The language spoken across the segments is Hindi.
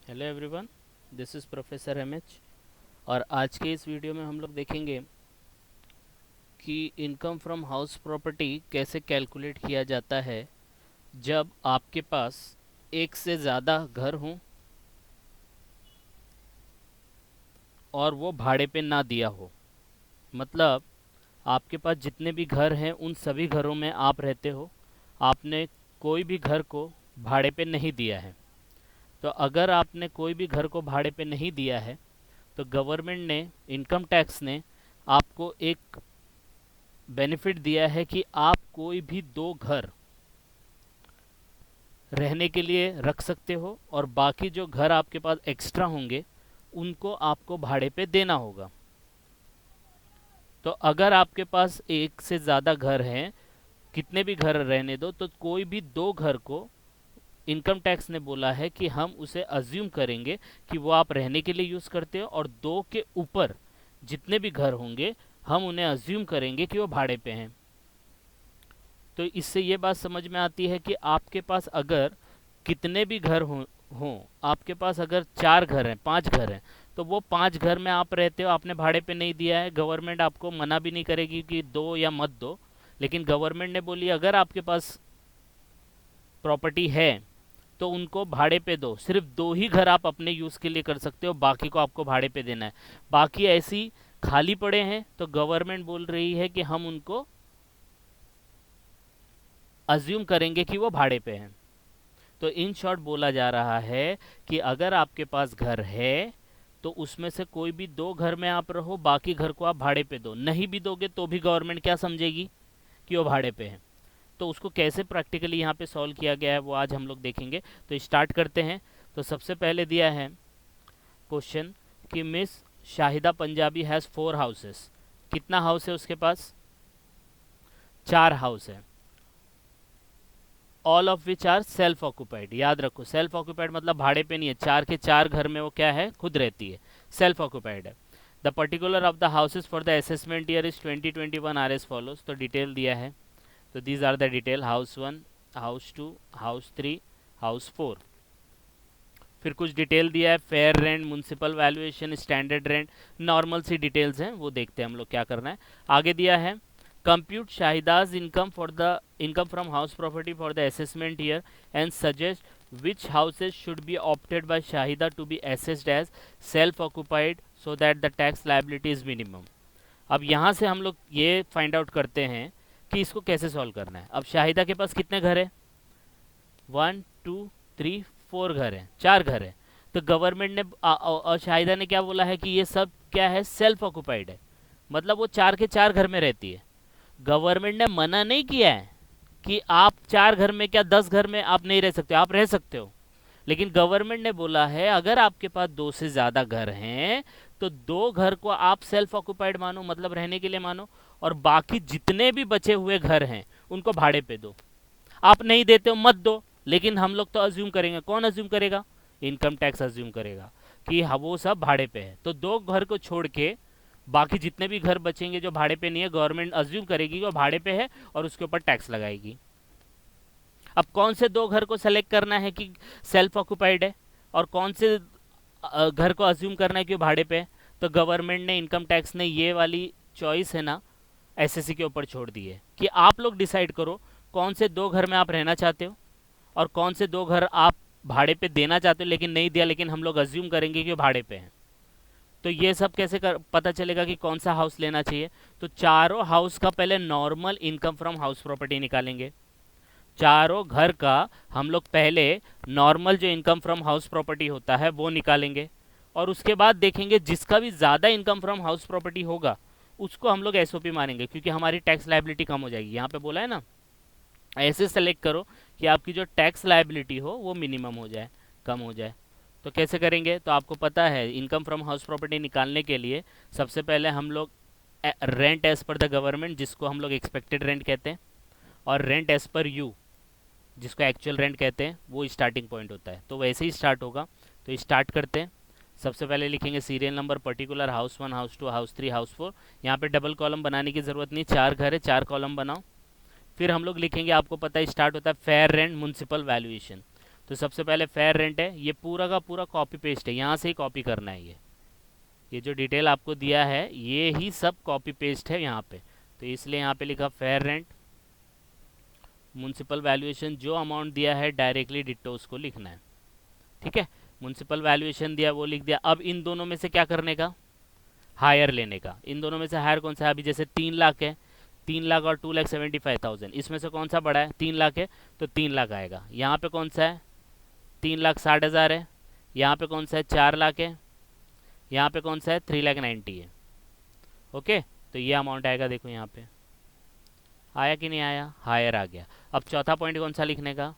Hello everyone, this is professor MH. और आज के इस वीडियो में हम लोग देखेंगे कि इनकम फ्रॉम हाउस प्रॉपर्टी कैसे कैलकुलेट किया जाता है जब आपके पास एक से ज़्यादा घर हों और वो भाड़े पे ना दिया हो। मतलब आपके पास जितने भी घर हैं उन सभी घरों में आप रहते हो, आपने कोई भी घर को भाड़े पे नहीं दिया है। तो अगर आपने कोई भी घर को भाड़े पे नहीं दिया है तो गवर्नमेंट ने, इनकम टैक्स ने आपको एक बेनिफिट दिया है कि आप कोई भी दो घर रहने के लिए रख सकते हो और बाकी जो घर आपके पास एक्स्ट्रा होंगे उनको आपको भाड़े पे देना होगा। तो अगर आपके पास एक से ज़्यादा घर हैं, कितने भी घर रहने दो, तो कोई भी दो घर को इनकम टैक्स ने बोला है कि हम उसे अज्यूम करेंगे कि वो आप रहने के लिए यूज़ करते हो, और दो के ऊपर जितने भी घर होंगे हम उन्हें अज्यूम करेंगे कि वो भाड़े पे हैं। तो इससे ये बात समझ में आती है कि आपके पास अगर कितने भी घर हों, आपके पास अगर चार घर हैं, पांच घर हैं, तो वो पांच घर में आप रहते हो, आपने भाड़े पे नहीं दिया है, गवर्नमेंट आपको मना भी नहीं करेगी कि दो या मत दो। लेकिन गवर्नमेंट ने बोली अगर आपके पास प्रॉपर्टी है तो उनको भाड़े पे दो, सिर्फ दो ही घर आप अपने यूज़ के लिए कर सकते हो, बाकी को आपको भाड़े पे देना है। बाकी ऐसी खाली पड़े हैं तो गवर्नमेंट बोल रही है कि हम उनको अज्यूम करेंगे कि वो भाड़े पे हैं। तो इन शॉर्ट बोला जा रहा है कि अगर आपके पास घर है तो उसमें से कोई भी दो घर में आप रहो, बाकी घर को आप भाड़े पे दो। नहीं भी दोगे तो भी गवर्नमेंट क्या समझेगी कि वो भाड़े पे है। तो उसको कैसे प्रैक्टिकली यहाँ पे सॉल्व किया गया है वो आज हम लोग देखेंगे। तो स्टार्ट करते हैं। तो सबसे पहले दिया है क्वेश्चन कि miss Shahida Punjabi has 4 houses. कितना हाउस है उसके पास? 4 हाउस है। All of which are self occupied. याद रखो, सेल्फ ऑक्यूपाइड मतलब भाड़े पे नहीं है, चार के चार घर में वो क्या है, खुद रहती है, सेल्फ ऑक्यूपाइड है। The particular of the houses for the assessment year is 2021 are as follows. तो डिटेल दिया है। तो these are the detail: house 1, house 2, house 3, house 4। फिर कुछ डिटेल दिया है: fair rent, municipal valuation, standard rent. Normal सी डिटेल्स हैं, वो देखते हैं हम लोग क्या करना है। आगे दिया है compute Shahida's income for the income from house property for the assessment year and suggest which houses should be opted by Shahida to be assessed as self occupied so that the tax liability is minimum। अब यहाँ से हम लोग ये फाइंड आउट करते हैं कि इसको कैसे सॉल्व करना है। अब शाहिदा के पास कितने घर है? 1 2 3 4 घर हैं, 4 घर हैं। तो गवर्नमेंट ने और शाहिदा ने क्या बोला है कि ये सब क्या है, सेल्फ ऑक्यूपाइड है, मतलब वो चार के चार घर में रहती है। गवर्नमेंट ने मना नहीं किया है कि आप 4 घर में, क्या 10 घर में आप नहीं रह सकते, आप रह सकते हो। लेकिन गवर्नमेंट ने बोला है अगर आपके पास दो से ज़्यादा घर हैं तो दो घर को आप सेल्फ ऑक्यूपाइड मानो, मतलब रहने के लिए मानो, और बाकी जितने भी बचे हुए घर हैं उनको भाड़े पे दो। आप नहीं देते हो मत दो, लेकिन हम लोग तो अज्यूम करेंगे। कौन अज्यूम करेगा? इनकम टैक्स अज्यूम करेगा कि हाँ वो सब भाड़े पे है। तो दो घर को छोड़ के बाकी जितने भी घर बचेंगे जो भाड़े पे नहीं है, गवर्नमेंट अज्यूम करेगी कि वो भाड़े पे है और उसके ऊपर टैक्स लगाएगी। अब कौन से दो घर को सेलेक्ट करना है कि सेल्फ ऑक्यूपाइड है और कौन से घर को अज्यूम करना है कि वो भाड़े पे है? तो गवर्नमेंट ने, इनकम टैक्स ने ये वाली चॉइस है ना एसएससी के ऊपर छोड़ दी है कि आप लोग डिसाइड करो कौन से दो घर में आप रहना चाहते हो और कौन से दो घर आप भाड़े पे देना चाहते हो लेकिन नहीं दिया, लेकिन हम लोग अज्यूम करेंगे कि वो भाड़े पे हैं। तो ये सब कैसे पता चलेगा कि कौन सा हाउस लेना चाहिए? तो चारों हाउस का पहले normal income from house property निकालेंगे। चारों घर का हम लोग पहले नॉर्मल जो इनकम फ्रॉम हाउस प्रॉपर्टी होता है वो निकालेंगे, और उसके बाद देखेंगे जिसका भी ज़्यादा इनकम फ्रॉम हाउस प्रॉपर्टी होगा उसको हम लोग एसओपी मानेंगे, क्योंकि हमारी टैक्स लायबिलिटी कम हो जाएगी। यहाँ पे बोला है ना, ऐसे सेलेक्ट करो कि आपकी जो टैक्स लायबिलिटी हो वो मिनिमम हो जाए, कम हो जाए। तो कैसे करेंगे? तो आपको पता है इनकम फ्रॉम हाउस प्रॉपर्टी निकालने के लिए सबसे पहले हम लोग rent as per the government, जिसको हम लोग एक्सपेक्टेड रेंट कहते हैं, और रेंट एज पर यू, जिसको एक्चुअल रेंट कहते हैं, वो स्टार्टिंग पॉइंट होता है। तो वैसे ही स्टार्ट होगा। तो स्टार्ट करते हैं। सबसे पहले लिखेंगे serial number, particular, house 1, house 2, house 3, house 4। यहाँ पे डबल कॉलम बनाने की ज़रूरत नहीं, 4 घर है, 4 कॉलम बनाओ। फिर हम लोग लिखेंगे, आपको पता है स्टार्ट होता है फेयर रेंट म्यूनसिपल वैल्यूएशन। तो सबसे पहले फेयर रेंट है, ये पूरा का पूरा कॉपी पेस्ट है, यहाँ से ही कॉपी करना है। ये जो डिटेल आपको दिया है ये ही सब कॉपी पेस्ट है यहाँ पे, तो इसलिए यहाँ पे लिखा फेयर रेंट, म्यूनसिपल वैल्यूएशन, जो अमाउंट दिया है डायरेक्टली डिट्टो उसको लिखना है। ठीक है, म्यूनसिपल वैल्यूएशन दिया वो लिख दिया। अब इन दोनों में से क्या करने का, हायर लेने का। इन दोनों में से हायर कौन सा है, अभी जैसे 3 लाख है, 3 लाख और 2,75,000, इसमें से कौन सा बड़ा है, 3 लाख है तो 3 लाख आएगा। यहाँ पे कौन सा है, 3,60,000 है, यहाँ पे कौन सा है 4 लाख है, यहाँ पे कौन सा है 3,90,000 है। ओके, तो ये अमाउंट आएगा, देखो यहाँ पे आया कि नहीं आया, हायर आ गया। अब चौथा पॉइंट कौन सा लिखने का,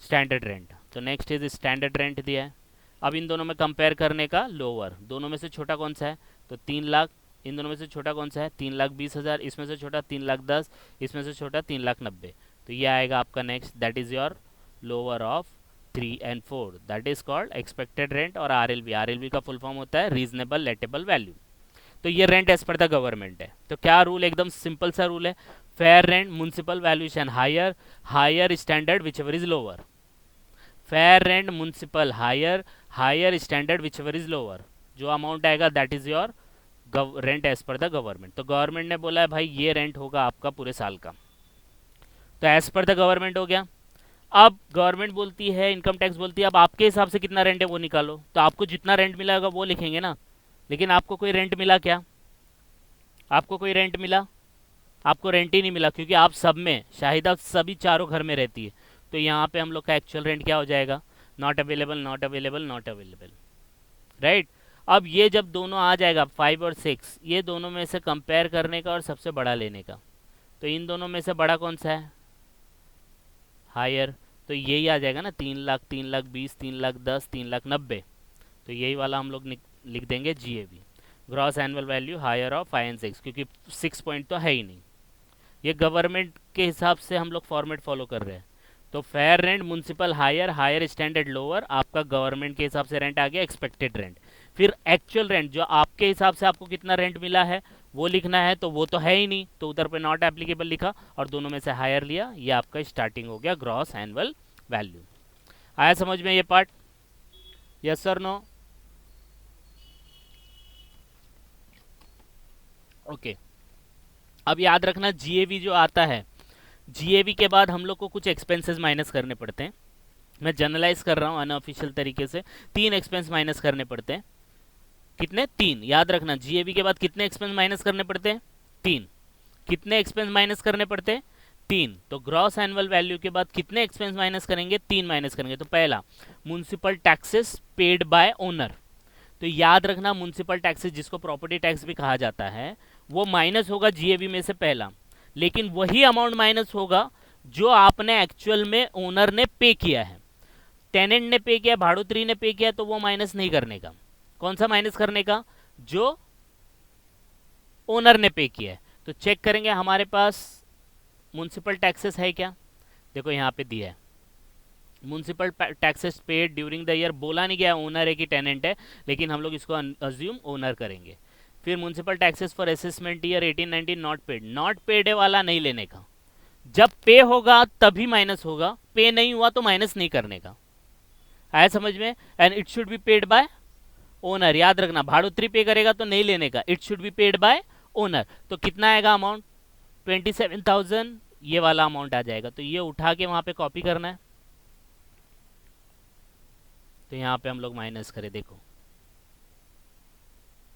स्टैंडर्ड रेंट। तो नेक्स्ट इज स्टैंडर्ड रेंट दिया है। अब इन दोनों में कंपेयर करने का लोअर, दोनों में से छोटा कौन सा है, तो 3 लाख, इन दोनों में से छोटा कौन सा है 3,20,000, इसमें से छोटा 3,10,000, इसमें से छोटा 3,90,000। तो ये आएगा आपका next, that is your lower of 3 and 4, that is called expected rent. और आरएलवी, आरएलवी का फुल फॉर्म होता है रीजनेबल लेटेबल वैल्यू। तो ये rent as per the government है। तो क्या रूल, एकदम सिंपल सा रूल है, fair rent municipal valuation higher, higher standard whichever is lower. Fair rent municipal higher, higher standard whichever is lower. जो अमाउंट आएगा that is your rent as per the government. तो गवर्नमेंट ने बोला है भाई ये रेंट होगा आपका पूरे साल का, तो एज पर द गवर्नमेंट हो गया। अब गवर्नमेंट बोलती है, इनकम टैक्स बोलती है अब आपके हिसाब से कितना रेंट है वो निकालो। तो आपको जितना रेंट मिला होगा वो लिखेंगे ना, लेकिन आपको कोई रेंट मिला क्या, आपको कोई रेंट मिला, आपको रेंट ही नहीं मिला, क्योंकि आप सब में, शाहिदा सभी चारों घर में रहती है। तो यहाँ पे हम लोग का एक्चुअल रेंट क्या हो जाएगा, not available, not available, not available, right. अब ये जब दोनों आ जाएगा 5 और 6, ये दोनों में से कंपेयर करने का और सबसे बड़ा लेने का। तो इन दोनों में से बड़ा कौन सा है, हायर, तो यही आ जाएगा ना, 3 लाख, 3,20,000, 3,10,000, 3,90,000। तो यही वाला हम लोग लिख देंगे GAV, gross annual value higher of 5 and 6, क्योंकि 6 पॉइंट तो है ही नहीं। ये गवर्नमेंट के हिसाब से हम लोग फॉर्मेट फॉलो कर रहे हैं। तो fair rent municipal higher, higher standard lower, आपका गवर्नमेंट के हिसाब से रेंट आ गया एक्सपेक्टेड रेंट। फिर एक्चुअल रेंट, जो आपके हिसाब से आपको कितना रेंट मिला है वो लिखना है, तो वो तो है ही नहीं, तो उधर पे नॉट एप्लीकेबल लिखा और दोनों में से हायर लिया। ये आपका स्टार्टिंग हो गया ग्रॉस एनुअल वैल्यू। आया समझ में ये part, yes sir no, okay. अब याद रखना GAV जो आता है, GAV के बाद हम लोग को कुछ एक्सपेंसेस माइनस करने पड़ते हैं। मैं जनरलाइज कर रहा हूँ अनऑफिशियल तरीके से, 3 एक्सपेंस माइनस करने पड़ते हैं। कितने, 3, याद रखना GAV के बाद कितने एक्सपेंस माइनस करने पड़ते हैं, 3। कितने एक्सपेंस माइनस करने पड़ते हैं, 3। तो ग्रॉस एनुअल वैल्यू के बाद कितने एक्सपेंस माइनस करेंगे, 3 माइनस करेंगे। तो पहला municipal taxes paid by owner. तो याद रखना म्यूनसिपल टैक्सेस, जिसको प्रॉपर्टी टैक्स भी कहा जाता है, वो माइनस होगा GAV में से पहला, लेकिन वही अमाउंट माइनस होगा जो आपने एक्चुअल में ओनर ने पे किया है। टेनेंट ने पे किया, भाड़ोत्री ने पे किया, तो वो माइनस नहीं करने का। कौन सा माइनस करने का, जो ओनर ने पे किया है। तो चेक करेंगे हमारे पास म्यूनसिपल टैक्सेस है क्या, देखो यहाँ पे दिया है municipal taxes paid during the year. बोला नहीं गया ओनर है कि टेनेंट है, लेकिन हम लोग इसको अज्यूम ओनर करेंगे। फिर municipal taxes for assessment year 18-19 not paid, not paid वाला नहीं लेने का। जब पे होगा तभी माइनस होगा, पे नहीं हुआ तो माइनस नहीं करने का। आया समझ में, and it should be paid by owner. याद रखना भाड़ोत्री पे करेगा तो नहीं लेने का, it should be paid by owner. तो कितना आएगा अमाउंट, 27,000, ये वाला अमाउंट आ जाएगा। तो ये उठा के वहां पे कॉपी करना है, तो यहाँ पे हम लोग माइनस करें, देखो,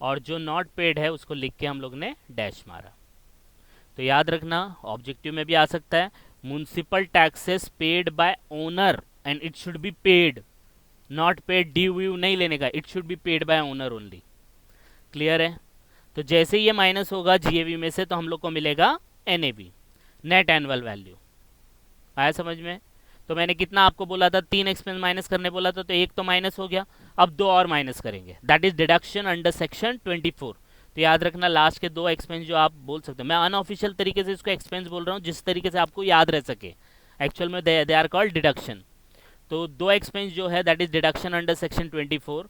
और जो नॉट पेड है उसको लिख के हम लोग ने डैश मारा। तो याद रखना ऑब्जेक्टिव में भी आ सकता है, municipal taxes paid by owner and it should be paid, not paid due नहीं लेने का, it should be paid by owner only. Clear है। तो जैसे ये माइनस होगा GAV में से तो हम लोग को मिलेगा NAV, नेट एनुअल वैल्यू। आया समझ में। तो मैंने कितना आपको बोला था, 3 एक्सपेंस माइनस करने बोला था, तो एक तो माइनस हो गया, अब 2 और माइनस करेंगे, that is deduction under section 24। तो याद रखना लास्ट के 2 एक्सपेंस जो आप बोल सकते हो, मैं अनऑफिशियल तरीके से इसको एक्सपेंस बोल रहा हूँ जिस तरीके से आपको याद रह सके, एक्चुअल में दे आर कॉल्ड डिडक्शन। तो 2 एक्सपेंस जो है that is deduction under section 24।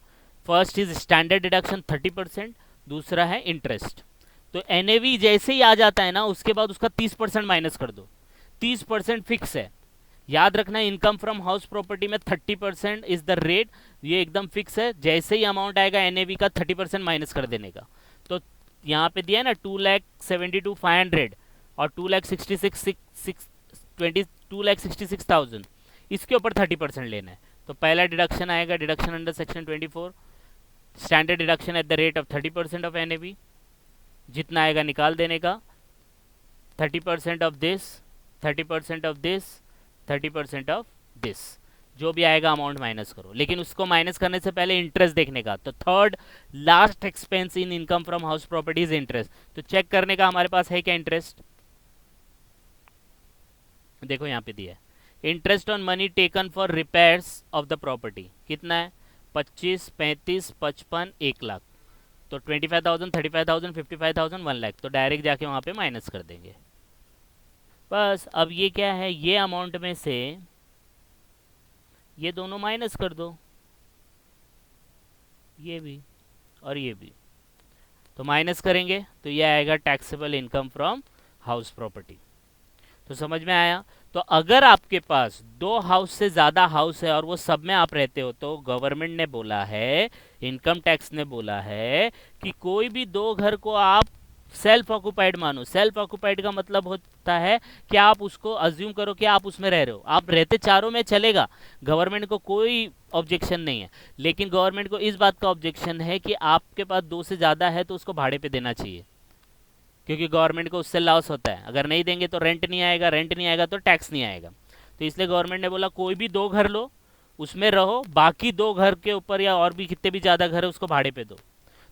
First is standard deduction 30%, दूसरा है इंटरेस्ट। तो NAV जैसे ही आ जाता है ना, उसके बाद उसका 30% माइनस कर दो, 30% फिक्स है, याद रखना इनकम फ्रॉम हाउस प्रॉपर्टी में 30% इज द रेट, ये एकदम फिक्स है। जैसे ही अमाउंट आएगा एनएवी का 30% माइनस कर देने का। तो यहाँ पे दिया है ना 2,72,500 और 2,66,000, इसके ऊपर 30% लेना है। तो पहला डिडक्शन आएगा, deduction under section 24, standard deduction at the rate of 30% of NAV. जितना आएगा निकाल देने का, 30% of this, 30% of this, 30% of this, जो भी आएगा अमाउंट माइनस करो। लेकिन उसको माइनस करने से पहले इंटरेस्ट देखने का। तो third last expense in income from house property is interest. तो चेक करने का हमारे पास है क्या इंटरेस्ट, देखो यहाँ पे दिया है interest on money taken for repairs of the property. कितना है, 25, 35, 55, 1 लाख। तो 25,000, 35,000, 55,000, 1 लाख। तो डायरेक्ट जाके वहाँ पे माइनस कर देंगे बस। अब ये क्या है, ये अमाउंट में से ये दोनों माइनस कर दो, ये भी और ये भी। तो माइनस करेंगे तो ये आएगा taxable income from house property. तो समझ में आया। तो अगर आपके पास 2 हाउस से ज़्यादा हाउस है और वो सब में आप रहते हो, तो गवर्नमेंट ने बोला है, इनकम टैक्स ने बोला है कि कोई भी 2 घर को आप सेल्फ ऑक्यूपाइड मानो। सेल्फ ऑक्यूपाइड का मतलब होता है कि आप उसको अज्यूम करो कि आप उसमें रह रहे हो, आप रहते चारों में चलेगा, गवर्नमेंट को कोई ऑब्जेक्शन नहीं है। लेकिन गवर्नमेंट को इस बात का ऑब्जेक्शन है कि आपके पास 2 से ज़्यादा है तो उसको भाड़े पे देना चाहिए, क्योंकि गवर्नमेंट को उससे लॉस होता है। अगर नहीं देंगे तो रेंट नहीं आएगा, रेंट नहीं आएगा तो टैक्स नहीं आएगा। तो इसलिए गवर्नमेंट ने बोला कोई भी 2 घर लो, उसमें रहो, बाकी 2 घर के ऊपर या और भी कितने भी ज़्यादा घर है उसको भाड़े पे दो।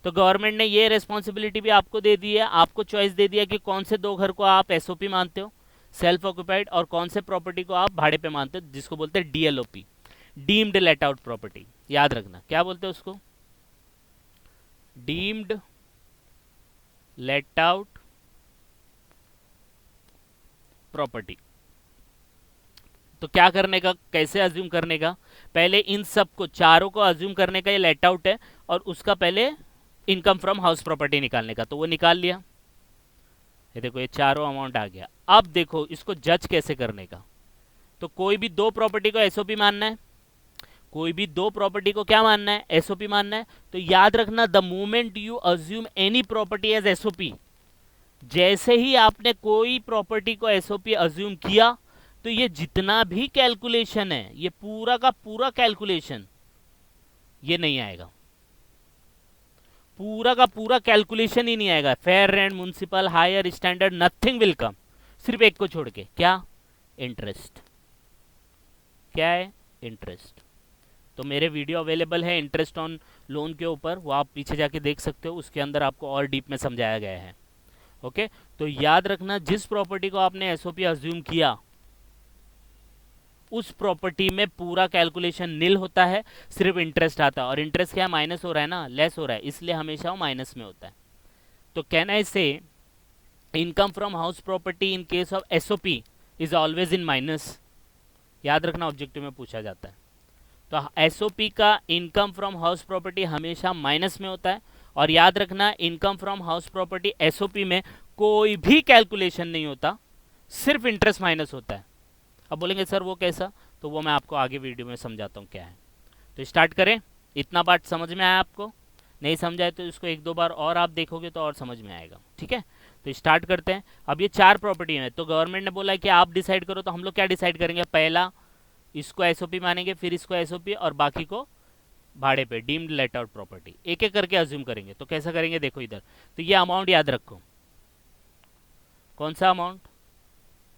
तो गवर्नमेंट ने ये रिस्पॉन्सिबिलिटी भी आपको दे दी है, आपको चॉइस दे दिया कि कौन से 2 घर को आप एसओपी मानते हो, सेल्फ ऑक्यूपाइड, और कौन से प्रॉपर्टी को आप भाड़े पे मानते हो, जिसको बोलते हैं डीएलओपी, डीम्ड लेट आउट प्रॉपर्टी। याद रखना क्या बोलते हैं उसको, डीम्ड लेट आउट प्रॉपर्टी। तो क्या करने का, कैसे अज्यूम करने का, पहले इन सब को चारों को अज्यूम करने का, ये लेट आउट है, और उसका पहले इनकम फ्रॉम हाउस प्रॉपर्टी निकालने का। तो वो निकाल लिया, ये देखो ये चारों अमाउंट आ गया। अब देखो इसको जज कैसे करने का। तो कोई भी 2 प्रॉपर्टी को एसओपी मानना है, कोई भी 2 प्रॉपर्टी को क्या मानना है, एसओपी मानना है। तो याद रखना, the moment you assume any property as SOP, जैसे ही आपने कोई प्रॉपर्टी को एसओपी अज्यूम किया, तो ये जितना भी कैलकुलेशन है, ये पूरा का पूरा कैलकुलेशन ये नहीं आएगा, पूरा का पूरा कैलकुलेशन ही नहीं आएगा। Fair rent, municipal, higher standard, nothing will come, सिर्फ एक को छोड़ के, क्या, इंटरेस्ट। क्या है, इंटरेस्ट। तो मेरे वीडियो अवेलेबल है इंटरेस्ट ऑन लोन के ऊपर, वो आप पीछे जाके देख सकते हो, उसके अंदर आपको और डीप में समझाया गया है। ओके, तो याद रखना, जिस प्रॉपर्टी को आपने एसओपी अज्यूम किया, उस प्रॉपर्टी में पूरा कैलकुलेशन नील होता है, सिर्फ इंटरेस्ट आता है। और इंटरेस्ट क्या, माइनस हो रहा है ना, लेस हो रहा है, इसलिए हमेशा वो माइनस में होता है। तो कैन आई से income from house property in case of SOP is always in minus. याद रखना, ऑब्जेक्टिव में पूछा जाता है। तो एसओपी का इनकम फ्रॉम हाउस प्रॉपर्टी हमेशा माइनस में होता है। और याद रखना, income from house property SOP में कोई भी कैलकुलेशन नहीं होता, सिर्फ इंटरेस्ट माइनस होता है। अब बोलेंगे सर वो कैसा, तो वो मैं आपको आगे वीडियो में समझाता हूँ क्या है। तो स्टार्ट करें। इतना पार्ट समझ में आया आपको, नहीं समझाए तो इसको 1-2 बार और आप देखोगे तो और समझ में आएगा। ठीक है, तो स्टार्ट करते हैं। अब ये 4 प्रॉपर्टी है, तो गवर्नमेंट ने बोला है कि आप डिसाइड करो। तो हम लोग क्या डिसाइड करेंगे, पहला इसको एसओपी मानेंगे, फिर इसको एसओपी, और बाकी को भाड़े पे, डीम्ड लेट आउट प्रॉपर्टी। एक एक करके अज्यूम करेंगे। तो कैसा करेंगे, देखो इधर। तो ये अमाउंट याद रखो, कौन सा अमाउंट,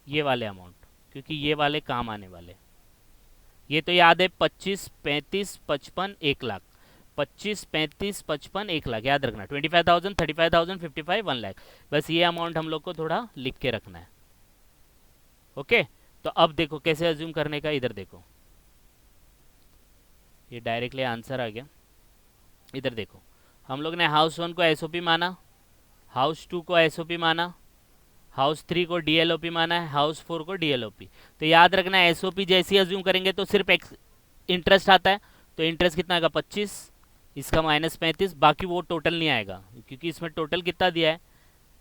ये वाले अमाउंट, क्योंकि ये वाले काम आने वाले। ये तो याद है, 25, 35, 55, 1 लाख। 25, 35, 55, 1 लाख याद रखना। 25,000, 35,000, 55, 1 लाख। बस ये अमाउंट हम लोग को थोड़ा लिख के रखना है। ओके, तो अब देखो कैसे अज्यूम करने का, इधर देखो, ये डायरेक्टली आंसर आ गया। इधर देखो, हम लोग ने हाउस 1 को एसओपी माना, हाउस 2 को एसओपी माना, हाउस 3 को डीएलओपी माना है, हाउस 4 को डीएलओपी। तो याद रखना, एसओपी जैसी अज्यूम करेंगे तो सिर्फ इंटरेस्ट आता है। तो इंटरेस्ट कितना आएगा, 25, इसका माइनस 35, बाकी वो टोटल नहीं आएगा, क्योंकि इसमें टोटल कितना दिया है,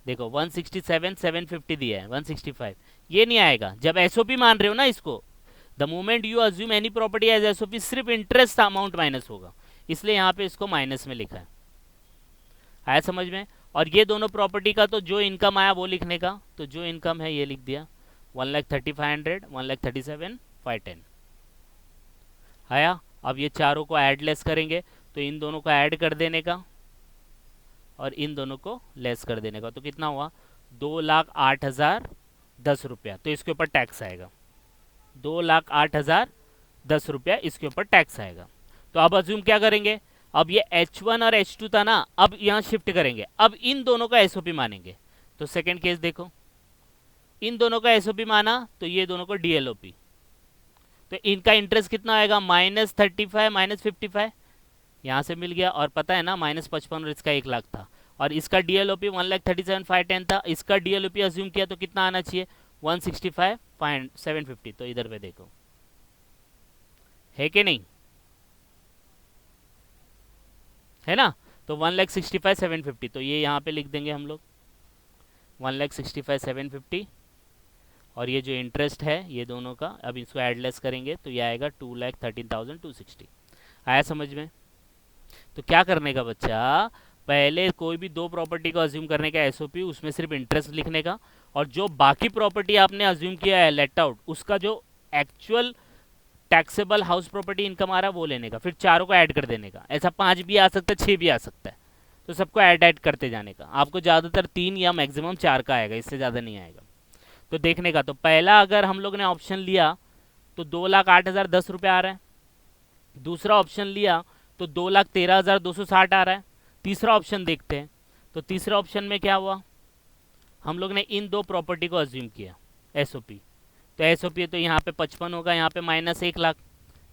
देखो 167, 750 दिया है, 165, ये नहीं आएगा। जब एसओपी मान रहे हो ना इसको, the moment you assume any property as SOP सिर्फ इंटरेस्ट अमाउंट माइनस होगा, इसलिए यहाँ पे इसको माइनस में लिखा है। आया समझ में? और ये दोनों प्रॉपर्टी का तो जो इनकम आया वो लिखने का, तो जो इनकम है ये लिख दिया 1,35,500, 1,37,510 आया। अब ये चारों को ऐड लेस करेंगे, तो इन दोनों को ऐड कर देने का और इन दोनों को लेस कर देने का, तो कितना हुआ 2,08,010 रुपया। तो इसके ऊपर टैक्स आएगा 2,08,010 रुपया, इसके ऊपर टैक्स आएगा। तो अब अज्यूम क्या करेंगे, अब ये H1 और H2 था ना, अब यहाँ शिफ्ट करेंगे, अब इन दोनों का एसओपी मानेंगे। तो सेकंड केस देखो, इन दोनों का एसओपी माना तो ये दोनों को डीएलओपी, तो इनका इंटरेस्ट कितना आएगा -35 -55, यहाँ से मिल गया। और पता है ना -55 और इसका 1 लाख था, और इसका डीएलओपी 1,37,510 था, इसका डीएलओपी अज्यूम किया तो कितना आना चाहिए 165,750। तो इधर पे देखो है कि नहीं, है ना? तो 1,65,750, तो ये यहाँ पे लिख देंगे हम लोग 1,65,750, और ये जो इंटरेस्ट है ये दोनों का, अब इसको एडलेस करेंगे तो ये आएगा 2,13,260। आया समझ में? तो क्या करने का बच्चा, पहले कोई भी दो प्रॉपर्टी को अज्यूम करने का एसओपी, उसमें सिर्फ इंटरेस्ट लिखने का, और जो बाकी प्रॉपर्टी आपने अज्यूम किया है लेट आउट, उसका जो actual taxable house property income आ रहा है वो लेने का, फिर चारों को ऐड कर देने का। ऐसा 5 भी आ सकता है, 6 भी आ सकता है, तो सबको ऐड करते जाने का। आपको ज़्यादातर 3 या मैक्सिमम 4 का आएगा, इससे ज़्यादा नहीं आएगा। तो देखने का, तो पहला अगर हम लोग ने ऑप्शन लिया तो 2,08,010 रुपये आ रहा है, दूसरा ऑप्शन लिया तो 2,13,260 आ रहा है, तीसरा ऑप्शन देखते हैं। तो तीसरा ऑप्शन में क्या हुआ, हम लोग ने इन दो प्रॉपर्टी को अज्यूम किया एसओपी, तो एसओपी तो यहाँ पे 55 होगा, यहाँ पे -1 लाख,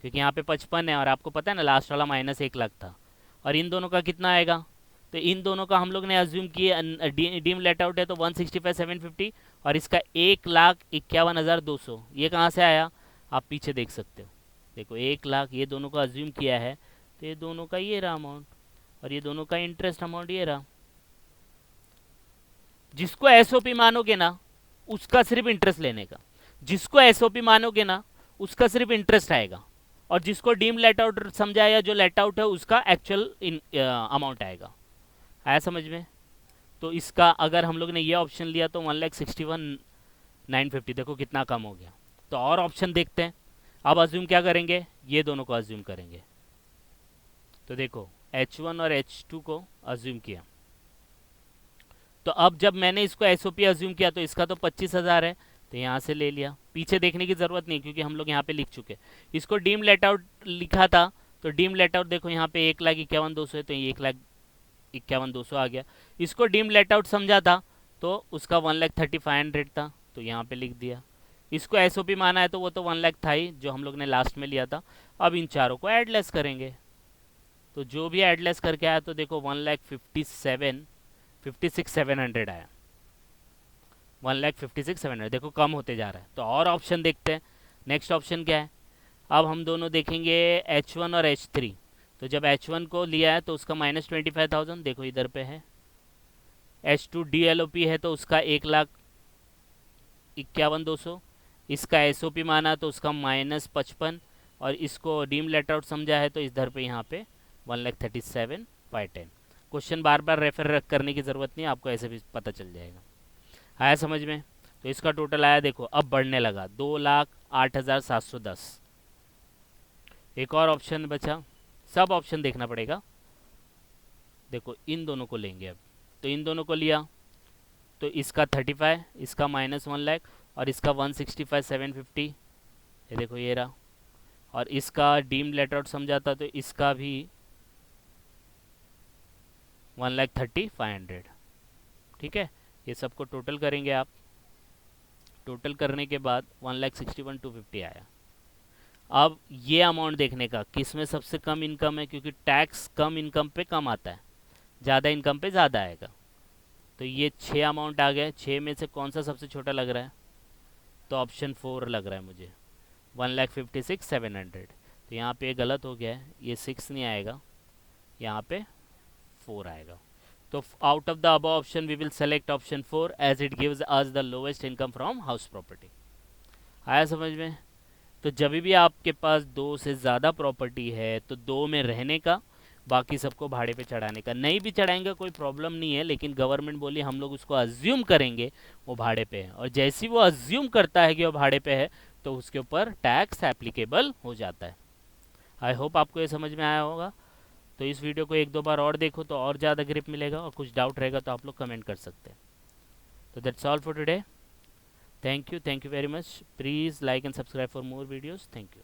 क्योंकि यहाँ पे 55 है और आपको पता है ना लास्ट वाला -1 लाख था। और इन दोनों का कितना आएगा, तो इन दोनों का हम लोग ने अज्यूम किए, डीम लेट आउट है तो 165,750, और इसका 1,51,200, ये कहाँ से आया आप पीछे देख सकते हो। देखो 1 लाख ये दोनों का अज्यूम किया है, तो ये दोनों का ये रहा अमाउंट, और ये दोनों का इंटरेस्ट अमाउंट ये रहा। जिसको एसओपी मानोगे ना उसका सिर्फ इंटरेस्ट लेने का, जिसको एसओपी मानोगे ना उसका सिर्फ इंटरेस्ट आएगा, और जिसको डीम लेट आउट समझा या जो लेट आउट है उसका एक्चुअल अमाउंट आएगा। आया समझ में? तो इसका अगर हम लोग ने ये ऑप्शन लिया तो 1,61,950, देखो कितना कम हो गया। तो और ऑप्शन देखते हैं। अब अज्यूम क्या करेंगे, ये दोनों को अज्यूम करेंगे। तो देखो H1 और H2 को अज्यूम किया, तो अब जब मैंने इसको एसओपी अज्यूम किया तो इसका तो 25,000 है, तो यहाँ से ले लिया, पीछे देखने की ज़रूरत नहीं क्योंकि हम लोग यहाँ पे लिख चुके। इसको डीम लेट आउट लिखा था, तो डीम लेट आउट देखो यहाँ पे 1,51,200 है, तो ये 1,51,200 आ गया। इसको डीम लेट आउट समझा था तो उसका 1,30,500 था, तो यहाँ पे लिख दिया। इसको एसओपी माना है तो वो तो 1 लाख था ही जो हम लोग ने लास्ट में लिया था। अब इन चारों को एडलेस करेंगे, तो जो भी एडलेस करके आया तो देखो 1,56,700 आया, 1,56,700, देखो कम होते जा रहा है। तो और ऑप्शन देखते हैं, नेक्स्ट ऑप्शन क्या है। अब हम दोनों देखेंगे H1 और H3, तो जब H1 को लिया है तो उसका -25,000, देखो इधर पे है। H2 DLOP है तो उसका 1,51,200, इसका SOP माना तो उसका -55, और इसको डीम लेट आउट समझा है तो इधर पे यहाँ पे 1,37,510। क्वेश्चन बार बार रेफर करने की ज़रूरत नहीं, आपको ऐसे भी पता चल जाएगा। आया समझ में? तो इसका टोटल आया देखो, अब बढ़ने लगा 2,08,710। एक और ऑप्शन बचा, सब ऑप्शन देखना पड़ेगा। देखो इन दोनों को लेंगे अब, तो इन दोनों को लिया तो इसका 35, इसका -1 लाख, और इसका 165,750, ये देखो ये रहा। और इसका डीम लेट आउट समझा था तो इसका भी 1,30,500। ठीक है, ये सबको टोटल करेंगे आप, टोटल करने के बाद 1,61,250 आया। अब ये अमाउंट देखने का किस में सबसे कम इनकम है, क्योंकि टैक्स कम इनकम पे कम आता है, ज़्यादा इनकम पे ज़्यादा आएगा। तो ये 6 अमाउंट आ गए, 6 में से कौन सा सबसे छोटा लग रहा है, तो ऑप्शन 4 लग रहा है मुझे, 1,56,700। तो यहाँ पे गलत हो गया है, ये 6 नहीं आएगा, यहाँ पे 4 आएगा। तो out of the above option we will select option 4 as it gives us the lowest income from house property. आया समझ में? तो जब भी आपके पास दो से ज़्यादा प्रॉपर्टी है तो दो में रहने का, बाकी सबको भाड़े पे चढ़ाने का। नहीं भी चढ़ाएंगे कोई प्रॉब्लम नहीं है, लेकिन गवर्नमेंट बोली हम लोग उसको अज्यूम करेंगे वो भाड़े पे है, और जैसे ही वो अज्यूम करता है कि वो भाड़े पे है तो उसके ऊपर टैक्स एप्लीकेबल हो जाता है। आई होप आपको ये समझ में आया होगा। तो इस वीडियो को एक दो बार और देखो तो और ज़्यादा ग्रिप मिलेगा, और कुछ डाउट रहेगा तो आप लोग कमेंट कर सकते हैं। तो that's all for today. Thank you very much. Please like and subscribe for more videos. Thank you.